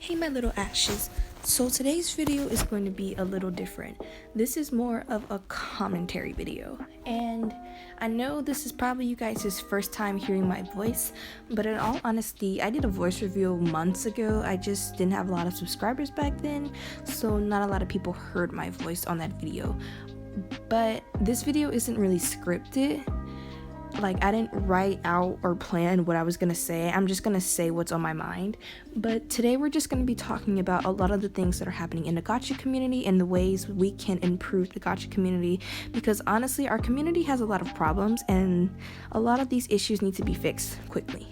Hey my little ashes, so today's video is going to be a little different. This is more of a commentary video, and I know this is probably you guys' first time hearing my voice, but in all honesty, I did a voice reveal months ago. I just didn't have a lot of subscribers back then, so not a lot of people heard my voice on that video. But this video isn't really scripted. Like, I didn't write out or plan what I was gonna say. I'm just gonna say what's on my mind. But today we're just gonna be talking about a lot of the things that are happening in the Gacha community and the ways we can improve the Gacha community, because honestly our community has a lot of problems and a lot of these issues need to be fixed quickly.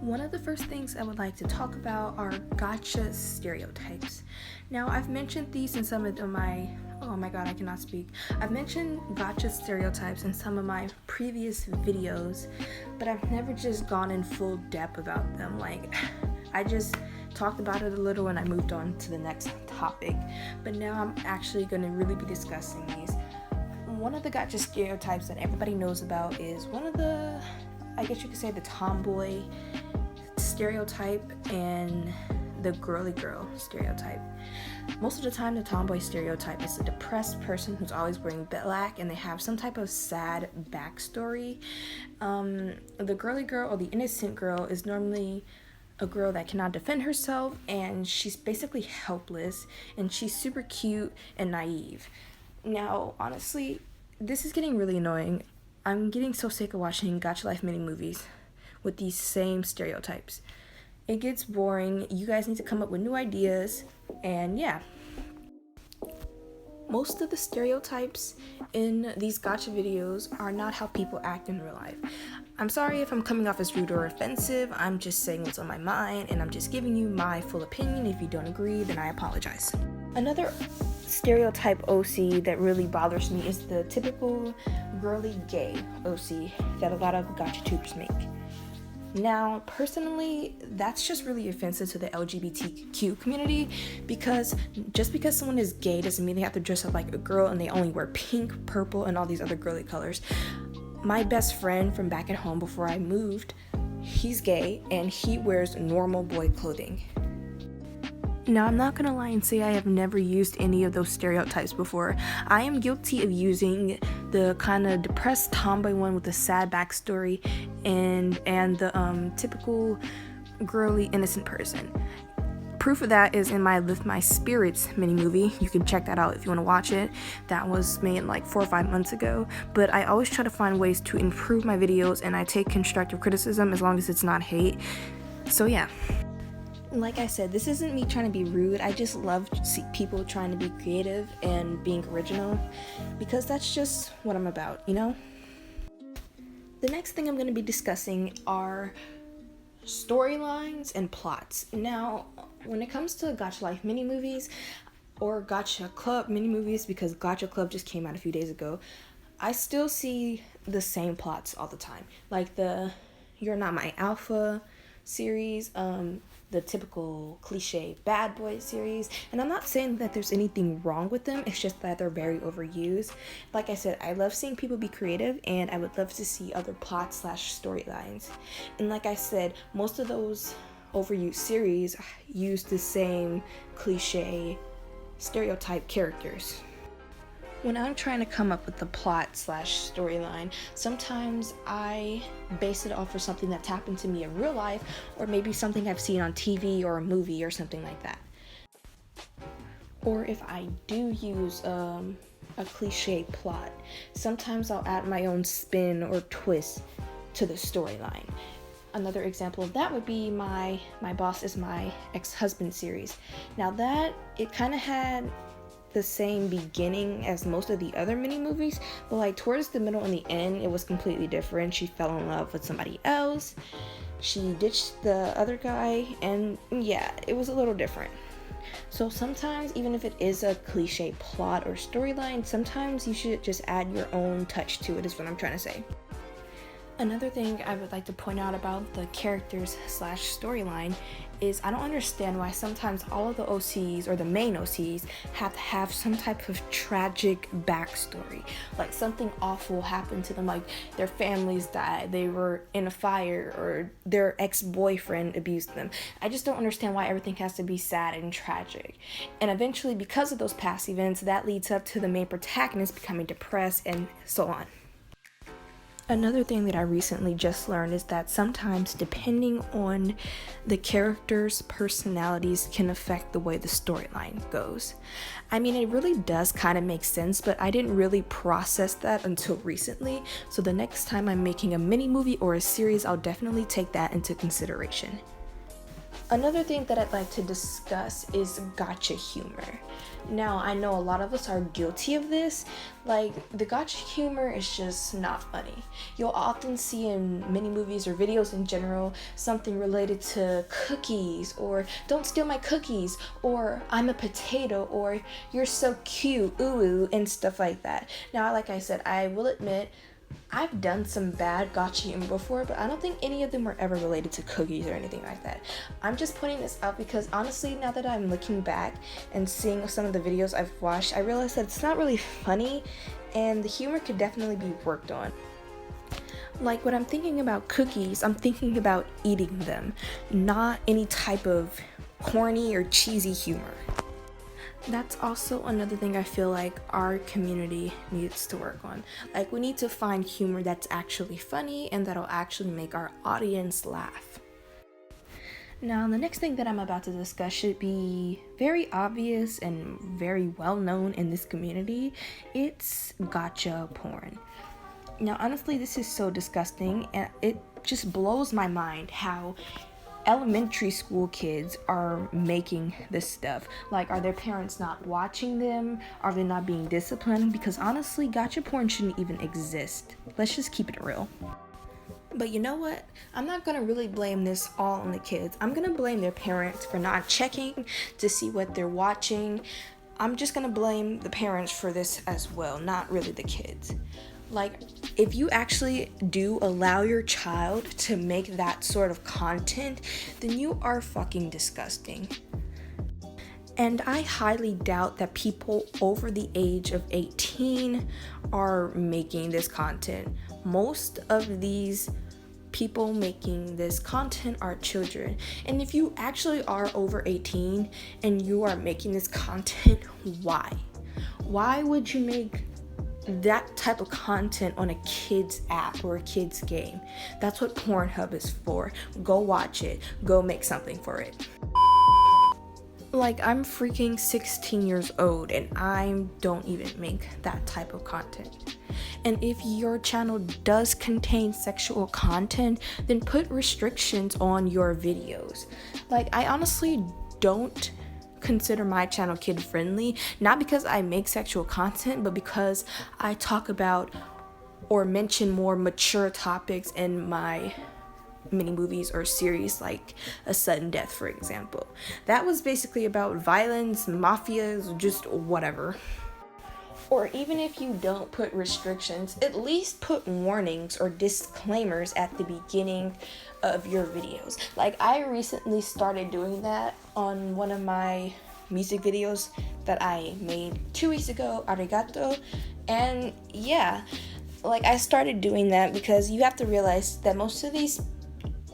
One of the first things I would like to talk about are Gacha stereotypes. Now, I've mentioned these in some of oh my god, I cannot speak. I've mentioned Gacha stereotypes in some of my previous videos, but I've never just gone in full depth about them. Like, I just talked about it a little and I moved on to the next topic. But now I'm actually going to really be discussing these. One of the Gacha stereotypes that everybody knows about is one of the, I guess you could say, the tomboy stereotype and the girly girl stereotype. Most of the time, the tomboy stereotype is a depressed person who's always wearing black and they have some type of sad backstory. The girly girl or the innocent girl is normally a girl that cannot defend herself and she's basically helpless and she's super cute and naive. Now, honestly, this is getting really annoying. I'm getting so sick of watching Gacha Life mini movies with these same stereotypes. It gets boring. You guys need to come up with new ideas, and yeah. Most of the stereotypes in these Gacha videos are not how people act in real life. I'm sorry if I'm coming off as rude or offensive. I'm just saying what's on my mind, and I'm just giving you my full opinion. If you don't agree, then I apologize. Another stereotype OC that really bothers me is the typical girly gay OC that a lot of Gacha tubers make. Now, personally, that's just really offensive to the LGBTQ community, because just because someone is gay doesn't mean they have to dress up like a girl and they only wear pink, purple, and all these other girly colors. My best friend from back at home before I moved, he's gay and he wears normal boy clothing. Now, I'm not gonna lie and say I have never used any of those stereotypes before. I am guilty of using the kind of depressed tomboy one with a sad backstory and the typical girly innocent person. Proof of that is in my Lift My Spirits mini movie. You can check that out if you want to watch it. That was made like 4 or 5 months ago. But I always try to find ways to improve my videos, and I take constructive criticism as long as it's not hate. So yeah. Like I said, this isn't me trying to be rude. I just love people trying to be creative and being original, because that's just what I'm about, you know? The next thing I'm going to be discussing are storylines and plots. Now, when it comes to Gacha Life mini movies or Gacha Club mini movies, because Gacha Club just came out a few days ago, I still see the same plots all the time. Like the You're Not My Alpha series, the typical cliche bad boy series. And I'm not saying that there's anything wrong with them, it's just that they're very overused. Like I said, I love seeing people be creative, and I would love to see other plots / storylines. And like I said, most of those overused series use the same cliche stereotype characters. When I'm trying to come up with a plot / storyline, sometimes I base it off of something that's happened to me in real life, or maybe something I've seen on TV or a movie or something like that. Or if I do use a cliche plot, sometimes I'll add my own spin or twist to the storyline. Another example of that would be my Boss Is My Ex-Husband series. Now that, it kind of had the same beginning as most of the other mini movies, but like towards the middle and the end, it was completely different. She fell in love with somebody else, she ditched the other guy, and yeah, it was a little different. So sometimes, even if it is a cliche plot or storyline, sometimes you should just add your own touch to it, is what I'm trying to say. Another thing I would like to point out about the characters / storyline is I don't understand why sometimes all of the OCs or the main OCs have to have some type of tragic backstory. Like something awful happened to them, like their families died, they were in a fire, or their ex-boyfriend abused them. I just don't understand why everything has to be sad and tragic. And eventually, because of those past events, that leads up to the main protagonist becoming depressed and so on. Another thing that I recently just learned is that sometimes, depending on the characters' personalities, can affect the way the storyline goes. I mean, it really does kind of make sense, but I didn't really process that until recently. So the next time I'm making a mini movie or a series, I'll definitely take that into consideration. Another thing that I'd like to discuss is gacha humor. Now, I know a lot of us are guilty of this. Like, the gacha humor is just not funny. You'll often see in mini movies or videos in general something related to cookies, or don't steal my cookies, or I'm a potato, or you're so cute, ooh, and stuff like that. Now, like I said, I will admit, I've done some bad gacha humor before, but I don't think any of them were ever related to cookies or anything like that. I'm just pointing this out because honestly, now that I'm looking back and seeing some of the videos I've watched, I realized that it's not really funny and the humor could definitely be worked on. Like when I'm thinking about cookies, I'm thinking about eating them, not any type of corny or cheesy humor. That's also another thing I feel like our community needs to work on. Like, we need to find humor that's actually funny and that'll actually make our audience laugh. Now, the next thing that I'm about to discuss should be very obvious and very well known in this community. It's gacha porn. Now, honestly, this is so disgusting, and it just blows my mind how elementary school kids are making this stuff. Like, are their parents not watching them? Are they not being disciplined? Because honestly, gacha porn shouldn't even exist. Let's just keep it real. But you know what? I'm not gonna really blame this all on the kids. I'm gonna blame their parents for not checking to see what they're watching. I'm just gonna blame the parents for this as well, not really the kids. Like, if you actually do allow your child to make that sort of content, then you are fucking disgusting. And I highly doubt that people over the age of 18 are making this content. Most of these people making this content are children. And if you actually are over 18 and you are making this content, why? Why would you make that type of content on a kid's app or a kid's game? That's what Pornhub is for. Go watch it. Go make something for it. Like, I'm freaking 16 years old and I don't even make that type of content. And if your channel does contain sexual content, then put restrictions on your videos. Like, I honestly don't consider my channel kid friendly, not because I make sexual content, but because I talk about or mention more mature topics in my mini movies or series, like A Sudden Death, for example. That was basically about violence, mafias, just whatever. Or even if you don't put restrictions, at least put warnings or disclaimers at the beginning of your videos. Like, I recently started doing that on one of my music videos that I made 2 weeks ago, Arigato. And yeah, like, I started doing that because you have to realize that most of these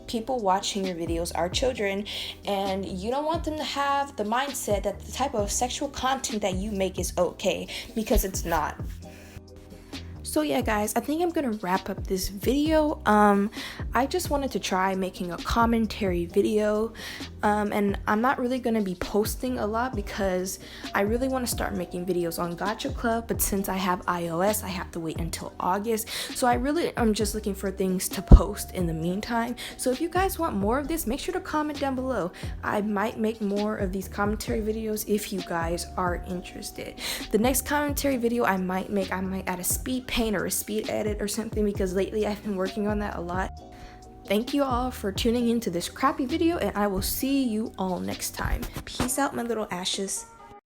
people watching your videos are children, and you don't want them to have the mindset that the type of sexual content that you make is okay, because it's not. So yeah, guys, I think I'm gonna wrap up this video. I just wanted to try making a commentary video, and I'm not really gonna be posting a lot because I really want to start making videos on Gacha Club, but since I have iOS, I have to wait until August. So I'm just looking for things to post in the meantime. So if you guys want more of this, make sure to comment down below. I might make more of these commentary videos if you guys are interested. The next commentary video I might add a speed paint or a speed edit or something, because lately I've been working on that a lot. Thank you all for tuning into this crappy video, and I will see you all next time. Peace out, my little ashes.